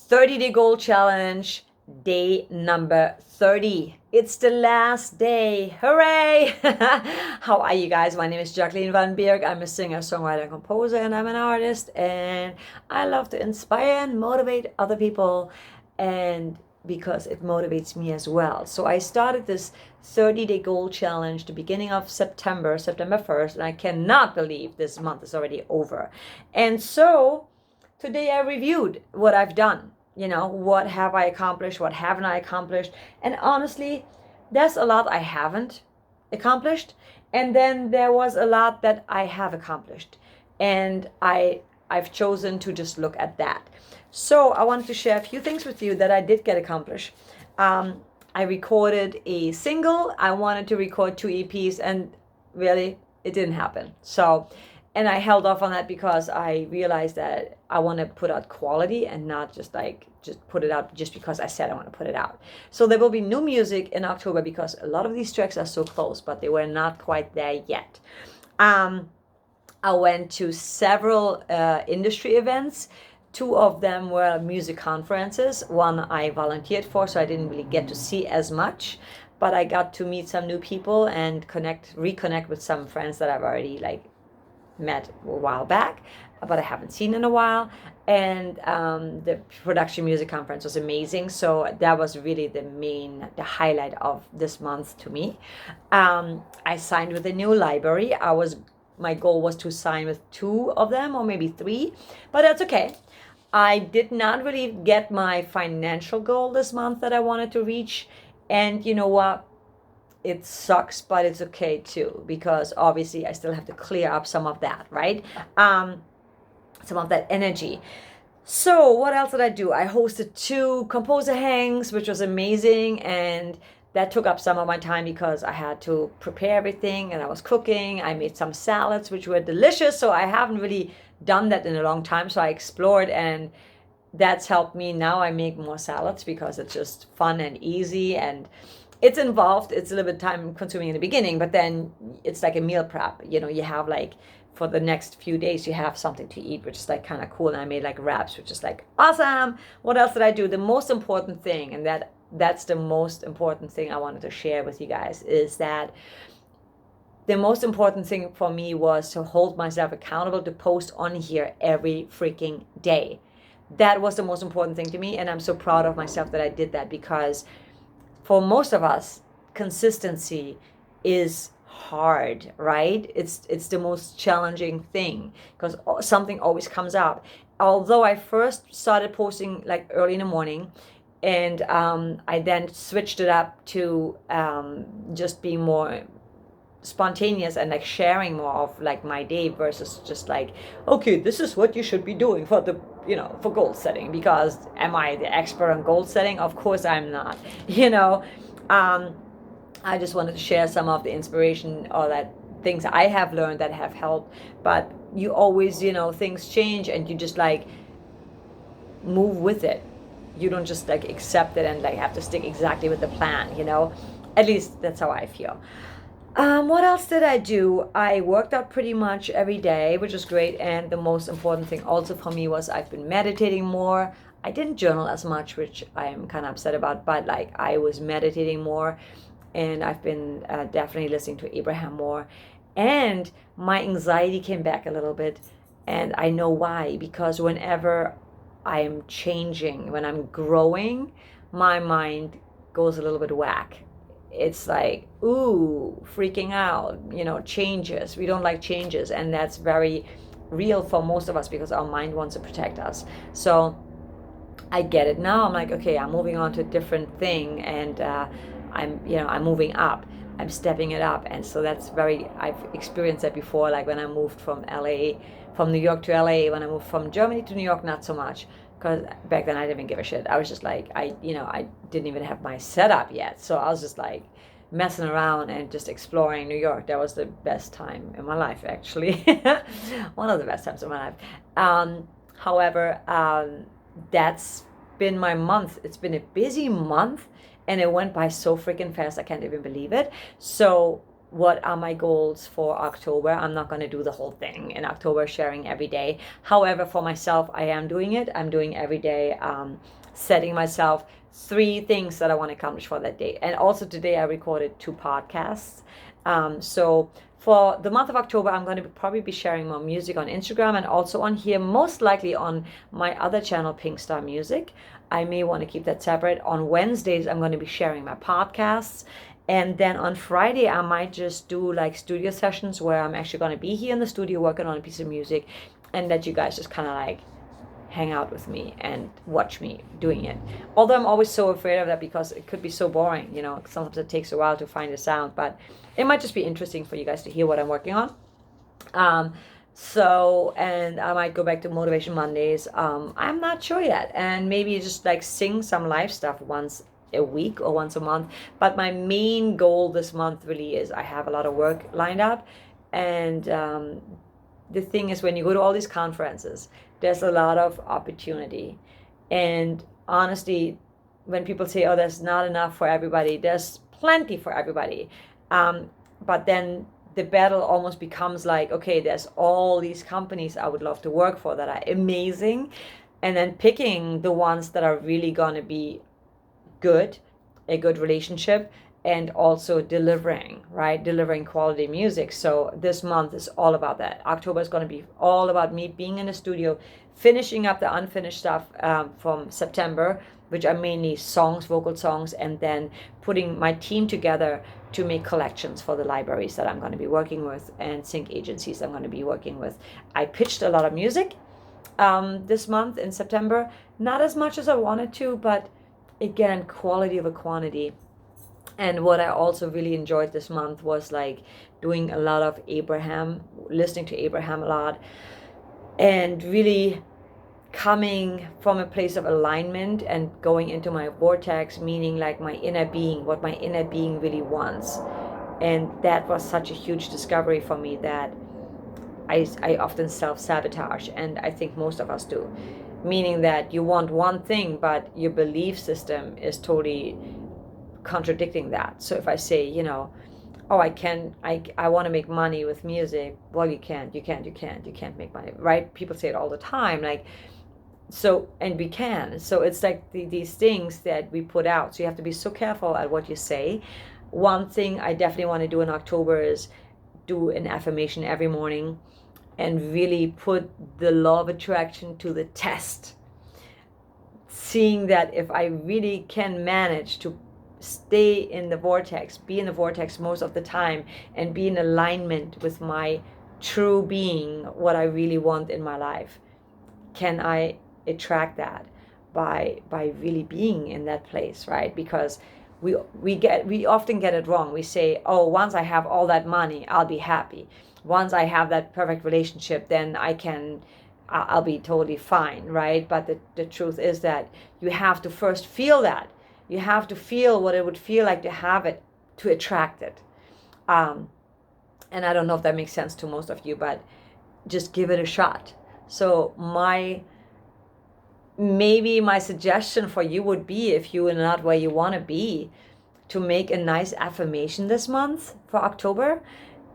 30-day goal challenge, day number 30. It's the last day. Hooray! How are you guys? My name is Jacqueline Van Beerk. I'm a singer, songwriter, composer, and I'm an artist. And I love to inspire and motivate other people, and because it motivates me as well. So I started this 30-day goal challenge the beginning of September 1st, and I cannot believe this month is already over. And so today I reviewed what I've done. What have I accomplished? What haven't I accomplished? And honestly, there's a lot I haven't accomplished. And then there was a lot that I have accomplished. And I've chosen to just look at that. So I wanted to share a few things with you that I did get accomplished. I recorded a single. I wanted to record 2 EPs, and really, it didn't happen. And I held off on that because I realized that I want to put out quality and not just put it out just because I said I want to put it out. So there will be new music in October because a lot of these tracks are so close, but they were not quite there yet. I went to several industry events. 2 of them were music conferences. One I volunteered for, so I didn't really get to see as much, but I got to meet some new people and reconnect with some friends that I've already met a while back, but I haven't seen in a while. And the production music conference was amazing. So that was really the highlight of this month to me. I signed with a new library. My goal was to sign with 2 of them, or maybe 3, but that's okay. I did not really get my financial goal this month that I wanted to reach. And you know what? It sucks, but it's okay too, because obviously I still have to clear up some of that, right? Some of that energy. So what else did I do? I hosted 2 composer hangs, which was amazing, and that took up some of my time because I had to prepare everything, and I was cooking. I made some salads, which were delicious, so I haven't really done that in a long time. So I explored, and that's helped me. Now I make more salads because it's just fun and easy, and it's involved. It's a little bit time consuming in the beginning, but then it's like a meal prep. You have for the next few days, you have something to eat, which is kind of cool. And I made wraps, which is awesome. What else did I do? The most important thing, and that's the most important thing I wanted to share with you guys, is that the most important thing for me was to hold myself accountable to post on here every freaking day. That was the most important thing to me, and I'm so proud of myself that I did that, because for most of us, consistency is hard, right? It's the most challenging thing because something always comes up. Although I first started posting early in the morning, and I then switched it up to just being more spontaneous and sharing more of my day versus just okay, this is what you should be doing for the for goal setting. Because am I the expert on goal setting? Of course I'm not. I just wanted to share some of the inspiration or that things I have learned that have helped. But you always things change, and you just move with it. You don't just accept it and have to stick exactly with the plan. At least that's how I feel. What else did I do? I worked out pretty much every day, which was great. And the most important thing also for me was I've been meditating more. I didn't journal as much, which I am kind of upset about, but I was meditating more, and I've been definitely listening to Abraham more. And my anxiety came back a little bit, and I know why. Because whenever I'm changing, when I'm growing, my mind goes a little bit whack. It's ooh, freaking out, changes. We don't like changes, and that's very real for most of us because our mind wants to protect us. So I get it now. I'm okay, I'm moving on to a different thing, and I'm moving up. I'm stepping it up. And so I've experienced that before, when I moved from New York to LA. When I moved from Germany to New York, not so much, because back then I didn't even give a shit. I was just I didn't even have my setup yet. So I was just messing around and just exploring New York. That was the best time in my life, actually. One of the best times in my life. However, that's been my month. It's been a busy month, and it went by so freaking fast. I can't even believe it. So what are my goals for October. I'm not going to do the whole thing in October, sharing every day. However, for myself, I am doing it. I'm doing every day, setting myself 3 things that I want to accomplish for that day. And also today I recorded 2 podcasts. So for the month of October, I'm going to probably be sharing more music on Instagram and also on here, most likely on my other channel, Pink Star Music. I may want to keep that separate. On Wednesdays, I'm going to be sharing my podcasts. And then on Friday, I might just do like studio sessions where I'm actually going to be here in the studio working on a piece of music and let you guys just kind of like hang out with me and watch me doing it. Although I'm always so afraid of that because it could be so boring, you know, sometimes it takes a while to find a sound, but it might just be interesting for you guys to hear what I'm working on. And I might go back to Motivation Mondays. I'm not sure yet. And maybe just like sing some live stuff once a week or once a month. But my main goal this month really is I have a lot of work lined up. And the thing is, when you go to all these conferences, there's a lot of opportunity. And honestly, when people say, oh, there's not enough for everybody, there's plenty for everybody. But then the battle almost becomes like, okay, there's all these companies I would love to work for that are amazing. And then picking the ones that are really going to be good, a good relationship, and also delivering, right? Delivering quality music. So this month is all about that. October is going to be all about me being in the studio, finishing up the unfinished stuff from September, which are mainly songs, vocal songs, and then putting my team together to make collections for the libraries that I'm going to be working with and sync agencies I'm going to be working with. I pitched a lot of music this month in September, not as much as I wanted to, but again, quality over quantity. And what I also really enjoyed this month was like doing a lot of Abraham, listening to Abraham a lot, and really coming from a place of alignment and going into my vortex, meaning like my inner being, what my inner being really wants. And that was such a huge discovery for me that I often self-sabotage, and I think most of us do. Meaning that you want one thing, but your belief system is totally contradicting that. So if I say, you know, oh, I want to make money with music. Well, you can't make money, right? People say it all the time, like, so, and we can. So it's like these things that we put out. So you have to be so careful at what you say. One thing I definitely want to do in October is do an affirmation every morning and really put the law of attraction to the test. Seeing that if I really can manage to stay in the vortex, be in the vortex most of the time, and be in alignment with my true being, what I really want in my life, can I attract that by really being in that place, right? Because we often get it wrong. We say, oh, once I have all that money, I'll be happy. Once I have that perfect relationship, then I'll be totally fine, right? But the truth is that you have to first feel that. You have to feel what it would feel like to have it, to attract it. And I don't know if that makes sense to most of you, but just give it a shot. So maybe my suggestion for you would be, if you are not where you want to be, to make a nice affirmation this month for October,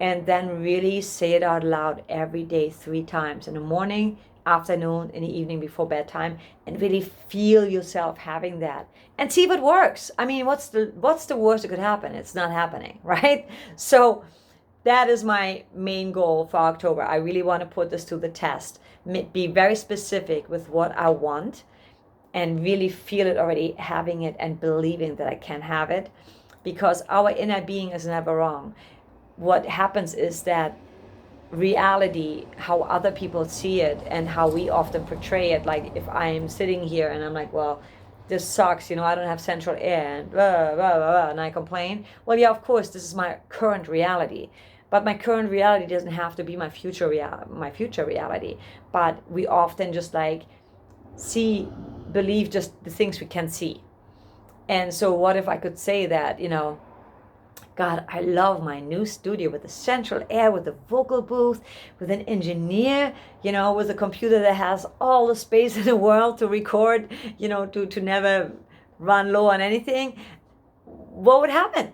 and then really say it out loud every day 3 times, in the morning, afternoon, in the evening before bedtime, and really feel yourself having that and see if it works. I mean, what's the worst that could happen? It's not happening, right? So that is my main goal for October. I really want to put this to the test, be very specific with what I want, and really feel it already, having it and believing that I can have it, because our inner being is never wrong. What happens is that reality, how other people see it and how we often portray it, like if I'm sitting here and I'm like, well, this sucks, you know, I don't have central air and blah, blah, blah, blah, and I complain. Well, yeah, of course, this is my current reality. But my current reality doesn't have to be my future reality. But we often just like believe just the things we can see. And so what if I could say that, you know, God, I love my new studio with the central air, with the vocal booth, with an engineer, you know, with a computer that has all the space in the world to record, you know, to never run low on anything. What would happen?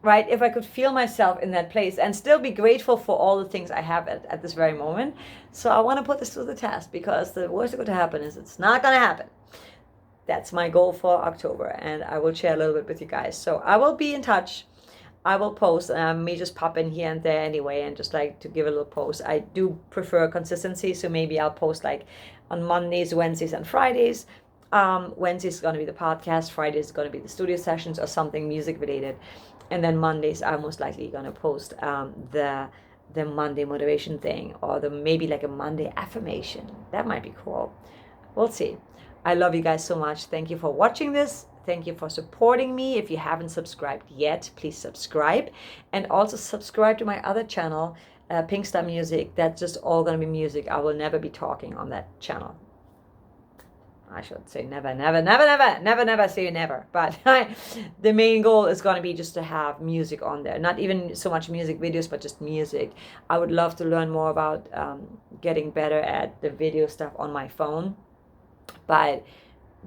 right? If I could feel myself in that place and still be grateful for all the things I have at this very moment. So I want to put this to the test, because the worst that could happen is it's not going to happen. That's my goal for October, and I will share a little bit with you guys. So I will be in touch. I will post. I may just pop in here and there anyway, and just like to give a little post. I do prefer consistency, so maybe I'll post like on Mondays, Wednesdays, and Fridays. Wednesdays is going to be the podcast. Friday is going to be the studio sessions or something music related, and then Mondays I'm most likely going to post the Monday motivation thing, or the maybe like a Monday affirmation. That might be cool. We'll see. I love you guys so much. Thank you for watching this. Thank you for supporting me. If you haven't subscribed yet, please subscribe. And also subscribe to my other channel, Pink Star Music. That's just all going to be music. I will never be talking on that channel. I should say never say never. But the main goal is going to be just to have music on there. Not even so much music videos, but just music. I would love to learn more about getting better at the video stuff on my phone. But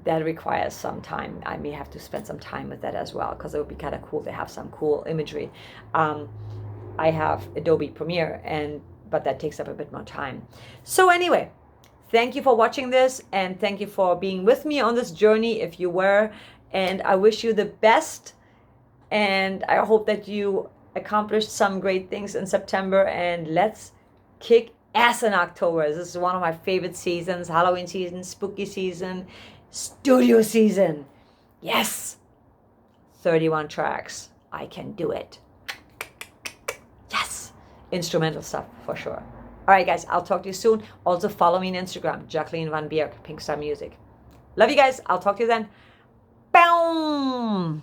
that requires some time. I may have to spend some time with that as well, because it would be kind of cool to have some cool imagery. I have Adobe Premiere, but that takes up a bit more time. So anyway, thank you for watching this, and thank you for being with me on this journey if you were. And I wish you the best, and I hope that you accomplished some great things in September, and let's kick ass in October. This is one of my favorite seasons. Halloween season, spooky season, studio season. Yes, 31 tracks. I can do it. Yes, instrumental stuff for sure. All right, guys, I'll talk to you soon. Also, follow me on Instagram, Jacqueline Van Bierk, Pink Star Music. Love you guys. I'll talk to you then. Boom.